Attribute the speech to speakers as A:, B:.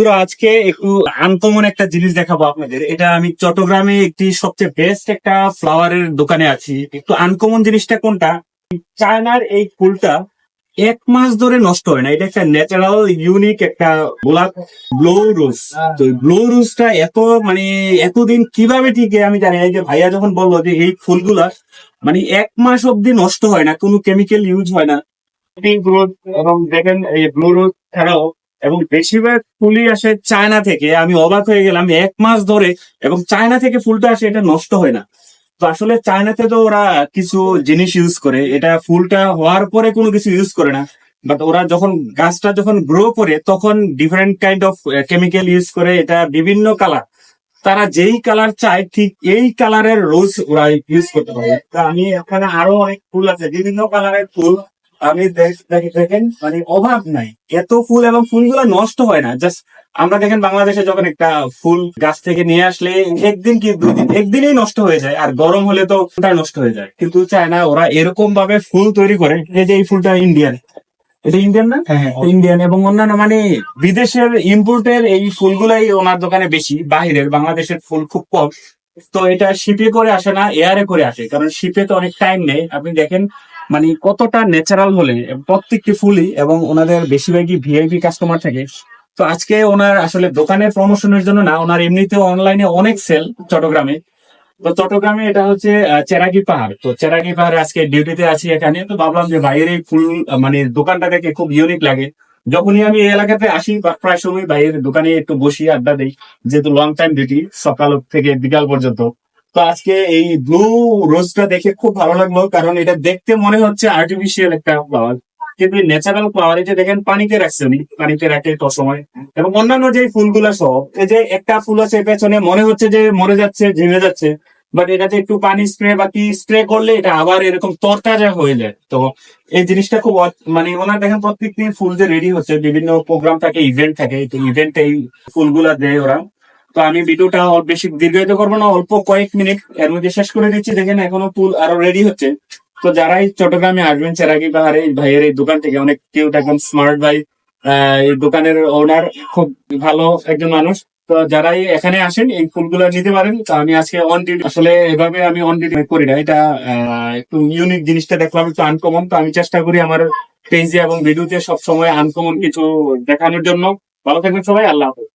A: পুরো আজকে একটু আনকমন একটা জিনিস দেখাবো আপনাদের। এটা আমি চট্টগ্রামে একটি সবচেয়ে বেস্ট একটা ফ্লাওয়ারের দোকানে আছি। একটু আনকমন জিনিসটা কোনটা, চায়নার এই ফুলটা 1 মাস ধরে নষ্ট হয় না। এটা একটা ন্যাচারাল ইউনিক একটা গোলাপ, ব্লু রোজ। তো ব্লু রোজটা এত মানে এতদিন কিভাবে টিকে আমি জানি না। এই যে ভাইয়া যখন বললো যে এই ফুলগুলা মানে 1 মাস অব্দি নষ্ট হয় না, কোনো কেমিক্যাল ইউজ হয় না। পিঙ্ক রোজ এবং দেখেন এই ব্লু রোজ ছাড়াও এবং বেশিরভাগ ফুলই আসে চায়না থেকে। আমি অবাক হয়ে গেলাম 1 মাস ধরে, এবং চায়না থেকে ফুলটা আসে, এটা নষ্ট হয় না। তো আসলে চায়নাতে তো ওরা কিছু জিনিস ইউজ করে, এটা ফুলটা হওয়ার পরে কোনো কিছু ইউজ করে না। বাট ওরা যখন গাছটা যখন গ্রো করে তখন different kind of chemical use করে, এটা বিভিন্ন কালার, তারা যেই কালার চায় ঠিক এই কালারের রোজ ওরা ইউজ করতে পারে। তা আমি এখানে আরো অনেক ফুল আছে, বিভিন্ন কালারের ফুল। আমি দেখেন মানে অভাব নাই, এত ফুল, এবং ফুলগুলো নষ্ট হয় না। জাস্ট আমরা দেখেন বাংলাদেশে যখন একটা ফুল গাছ থেকে নিয়ে আসলে একদিন কি 2 দিন, একদিনেই নষ্ট হয়ে যায়, আর গরম হলে তো ফুলটা নষ্ট হয়ে যায়। কিন্তু চায় না, ওরা এরকম ভাবে ফুল তৈরি করে। এই যে এই ফুলটা ইন্ডিয়ান, এটা ইন্ডিয়ান না? হ্যাঁ হ্যাঁ, ইন্ডিয়ান এবং অন্যান্য মানে বিদেশের ইম্পোর্টের এই ফুলগুলাই ওনার দোকানে বেশি, বাহিরের বাংলাদেশের ফুল খুব কম। তো এটা শিপে করে আসে না, এয়ারে করে আসে, কারণ শিপে তো অনেক টাইম নেই। আপনি দেখেন মানে কতটা ন্যাচারাল হলে প্রত্যেকটি ফুলই, এবং ওনাদের বেশিরভাগই ভিআইপি কাস্টমার থাকে। তো আজকে ওনার আসলে দোকানের প্রমোশনের জন্য না, ওনার এমনিতে অনলাইনে অনেক সেল চট্টগ্রামে। তো চট্টগ্রামে এটা হচ্ছে চেরাগি পাহাড়। তো চেরাগি পাহাড়ে আজকে ডিউটিতে আছি এখানে, তো ভাবলাম যে বাইরের এই ফুল মানে দোকানটা দেখে খুব ইউনিক লাগে। যখনই আমি এই এলাকাতে আসি বা প্রায় সময় বাইরের দোকানে একটু বসি, আড্ডা দিই, যেহেতু লং টাইম ডিউটি সকাল থেকে বিকাল পর্যন্ত। তো আজকে এই ব্লু রোজটা দেখে খুব ভালো লাগলো, কারণ এটা দেখতে মনে হচ্ছে আর্টিফিশিয়াল একটা ফ্লাওয়ার, কিন্তু ন্যাচারাল ফ্লাওয়ার। এই যে দেখেন পানিতে রাখছে উনি, পানিতে রাখে তো সময়। এবং অন্যান্য যে ফুলগুলা সহ, এই যে একটা ফুল আছে পেছনে, মনে হচ্ছে যে মরে যাচ্ছে, ঝিমে যাচ্ছে, বাট এটাতে একটু পানি স্প্রে বা কি স্প্রে করলে এটা আবার এরকম তরতাজা হয়ে যায়। তো এই জিনিসটা খুব মানে ওনার দেখেন প্রত্যেকটি ফুল যে রেডি হচ্ছে, বিভিন্ন প্রোগ্রাম থাকে, ইভেন্ট থাকে, তো ইভেন্টে এই ফুলগুলা দেয় ওরা। তো আমি ভিডিওটা বেশি দীর্ঘায়িত করবো না, অল্প কয়েক মিনিট এর মধ্যে শেষ করে দিচ্ছি। দেখেন এখনো ফুল আরো রেডি হচ্ছে। তো যারাই চট্টগ্রামে আসবেন চেরাগি পাহাড়ে, এই ভাইয়ের এই দোকান থেকে, অনেক কিউট একদম স্মার্ট ভাই, এই দোকানের ওনার খুব ভালো একজন মানুষ। তো যারাই এখানে আসেন এই ফুলগুলো নিতে পারেন। তো আমি আজকে অন ডিউটি, আসলে এভাবে আমি অন ডিউটি করি না, এটা একটু ইউনিক জিনিসটা দেখলাম, একটু আনকমন। তো আমি চেষ্টা করি আমার পেজে এবং ভিডিওতে সবসময় আনকমন কিছু দেখানোর জন্য। ভালো থাকবেন সবাই, আল্লাহ হাফেজ।